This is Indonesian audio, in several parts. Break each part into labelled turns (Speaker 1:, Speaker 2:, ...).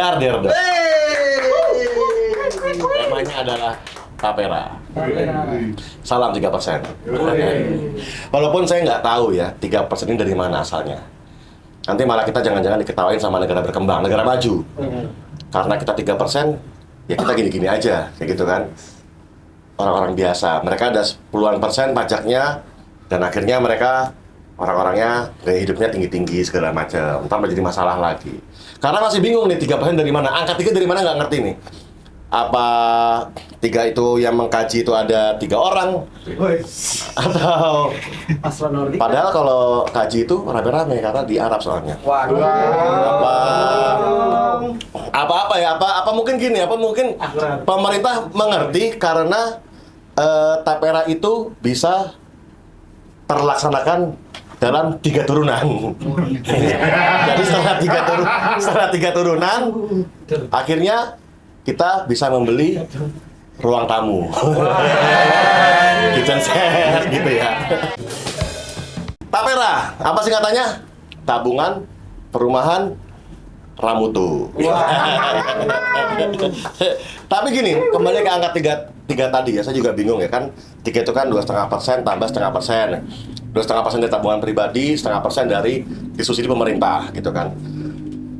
Speaker 1: Der. Temanya adalah tapera. Salam 3%. Walaupun saya nggak tahu ya 3% ini dari mana asalnya. Nanti malah kita jangan-jangan diketawain sama negara berkembang, negara maju. Karena kita 3%, ya kita gini-gini aja, kayak gitu kan. Orang-orang biasa, mereka ada puluhan persen pajaknya, dan akhirnya mereka orang-orangnya gaya hidupnya tinggi-tinggi segala macam. Ntar menjadi masalah lagi. Karena masih bingung nih 3% dari mana, angka 3 dari mana nggak ngerti nih. Apa 3 itu yang mengkaji itu ada 3 orang? Atau padahal kalau kaji itu rame-rame karena di Arab soalnya. Apa mungkin gini, apa mungkin pemerintah mengerti karena tapera itu bisa terlaksanakan dalam 3 turunan. Jadi setelah 3 turunan, akhirnya kita bisa membeli ruang tamu. Kitchen set gitu ya. Tapera, apa singkatannya? Tabungan Perumahan Ramutu. Tapi gini, kembali ke angka 3 tadi ya, saya juga bingung ya kan. 3 itu kan 2,5% tambah 0,5%. 2,5% dari tabungan pribadi, 0,5% dari disubsidi pemerintah gitu kan.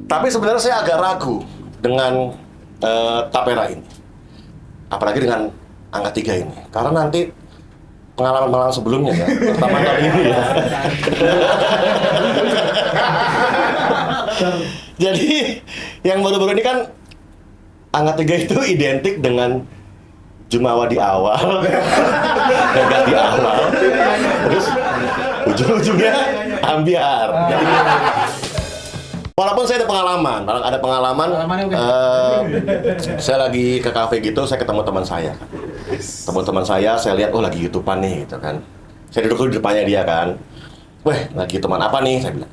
Speaker 1: Tapi sebenarnya saya agak ragu dengan tapera ini. Apalagi dengan angka 3 ini. Karena nanti pengalaman sebelumnya ya, pertama kali ini ya. Jadi yang baru-baru ini kan angka 3 itu identik dengan jumawa di awal, gagal di awal, terus ujung-ujungnya ambiar. Jadi, walaupun saya ada pengalaman, saya lagi ke kafe gitu, saya ketemu teman saya. Saya lihat, oh lagi YouTubean nih, gitu kan. Saya duduk di depannya dia kan. Weh, lagi YouTubean apa nih? Saya bilang,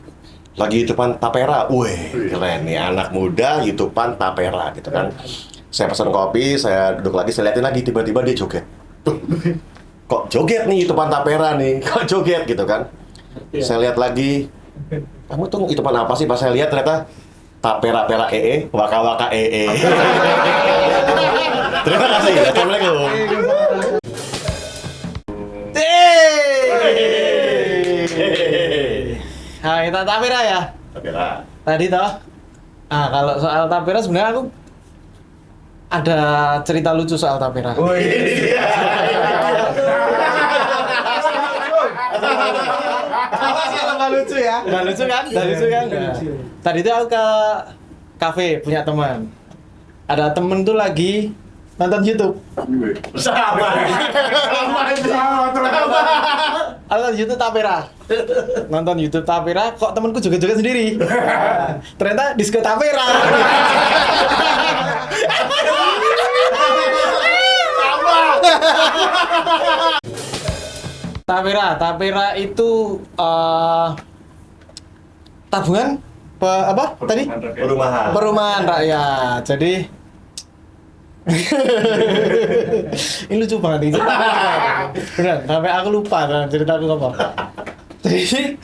Speaker 1: lagi YouTubean tapera. Weh, keren nih, anak muda YouTubean tapera, gitu kan. Saya pesan kopi, saya duduk lagi, saya liatin lagi, tiba-tiba dia joget. Tuh, kok joget nih YouTubean tapera nih? Kok joget gitu kan? Saya lihat lagi, kamu tuh YouTubean apa sih? Pas saya lihat ternyata tapera-pera waka-waka Terima kasih. Assalamualaikum.
Speaker 2: Nah, kita tapera ya?
Speaker 1: Tapera.
Speaker 2: Tadi toh? Ah, kalau soal tapera sebenarnya aku ada cerita lucu soal tapera. Nggak lucu ya? Nggak lucu kan? Nah, tadi itu aku ke kafe punya teman. Ada temen tuh lagi nonton YouTube. Nonton YouTube tapera. Nonton YouTube tapera, kok temenku joget-joget sendiri. Ternyata disco tapera. Tapera itu tabungan apa tadi? Perumahan rakyat. Jadi ini lucu banget ini. Benar, sampai aku lupa cerita aku apa. Jadi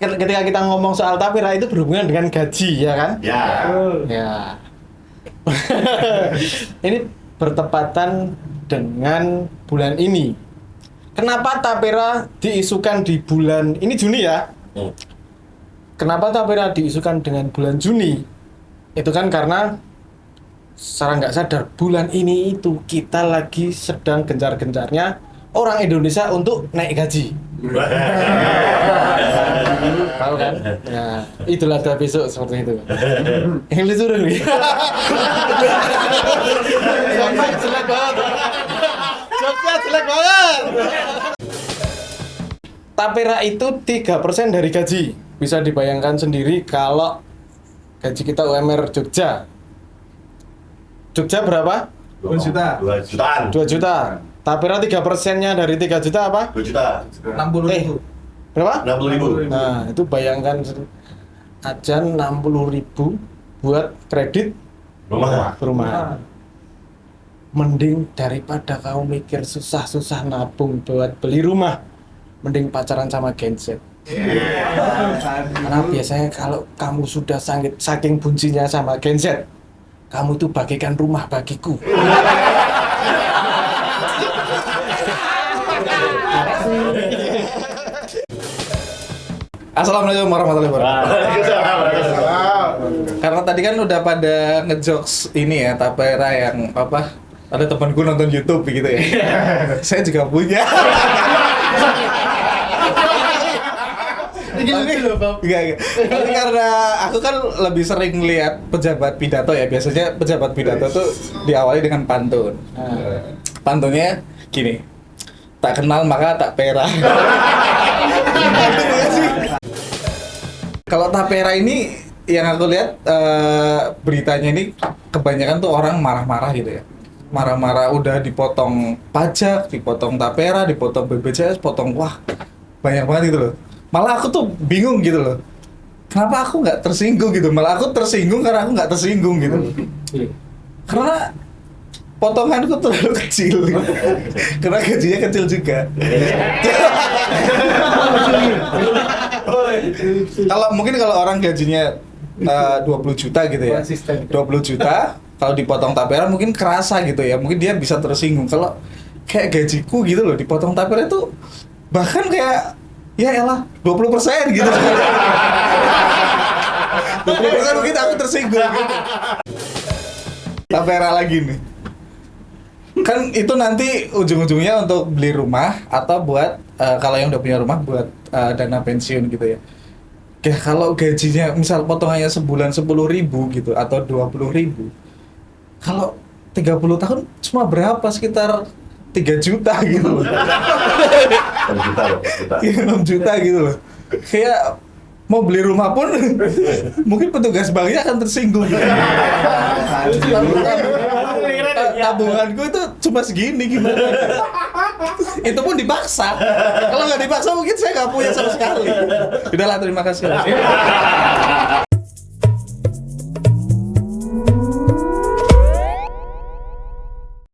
Speaker 2: ketika kita ngomong soal tapera itu berhubungan dengan gaji, ya kan? Ya. Ini bertepatan dengan bulan ini. Kenapa tapera diisukan di bulan ini Juni ya? Kenapa tapera diisukan dengan bulan Juni? Itu kan karena secara nggak sadar bulan ini itu kita lagi sedang gencar-gencarnya orang Indonesia untuk naik gaji. Tahu kan? Ya, itulah ada besok seperti itu. Yang lucu nih. Joknya jelek banget. Tapera itu 3% dari gaji. Bisa dibayangkan sendiri kalau gaji kita UMR Jogja. Jogja berapa?
Speaker 1: 2 jutaan.
Speaker 2: 2 juta. Tapera 3%-nya dari 3 juta apa?
Speaker 1: 2 juta.
Speaker 3: 60.000.
Speaker 2: Berapa?
Speaker 1: 60.000.
Speaker 2: Nah, itu bayangkan aja 60.000 buat kredit rumah. Mending daripada kamu mikir susah-susah nabung buat beli rumah. mending pacaran sama Gen Z. Karena biasanya kalau kamu sudah saking buncinya sama Gen Z, kamu itu bagaikan rumah bagiku. Assalamualaikum warahmatullahi wabarakatuh. Karena tadi kan udah pada ngejokes ini ya, Tapera yang apa? Ada temanku nonton YouTube gitu ya. Saya juga punya. Enggak. Tapi karena aku kan lebih sering lihat pejabat pidato ya. Biasanya pejabat pidato tuh diawali dengan pantun. Pantunnya gini. Tak kenal maka tak pera. Kalau Tapera ini yang aku lihat beritanya ini kebanyakan tuh orang marah-marah gitu ya. Marah-marah udah dipotong pajak, dipotong Tapera, dipotong BPJS, potong wah banyak banget gitu loh. Malah aku tuh bingung gitu loh. Kenapa aku nggak tersinggung gitu? Malah aku tersinggung karena aku nggak tersinggung gitu. Karena potonganku terlalu kecil. Karena gajinya kecil juga. Kalau orang gajinya 20 juta gitu ya. 20 juta kalau dipotong Tapera mungkin kerasa gitu ya. Mungkin dia bisa tersinggung. Kalau kayak gajiku gitu loh dipotong Tapera itu bahkan kayak ya elah 20% gitu. 20% mungkin aku tersinggung gitu. Tapera lagi nih. Kan itu nanti ujung-ujungnya untuk beli rumah atau buat kalau yang udah punya rumah buat dana pensiun gitu ya. Kayak kalau gajinya misal potongannya sebulan 10.000 gitu atau 20.000. Kalau 30 tahun cuma berapa? Sekitar 3 juta gitu loh.
Speaker 1: 6 juta loh,
Speaker 2: 6 juta gitu loh. Kayak mau beli rumah pun mungkin petugas banknya akan tersinggung. Tabunganku itu cuma segini gimana? Itu pun dipaksa. Kalau nggak dipaksa mungkin saya nggak punya sama sekali. Udahlah, terima kasih.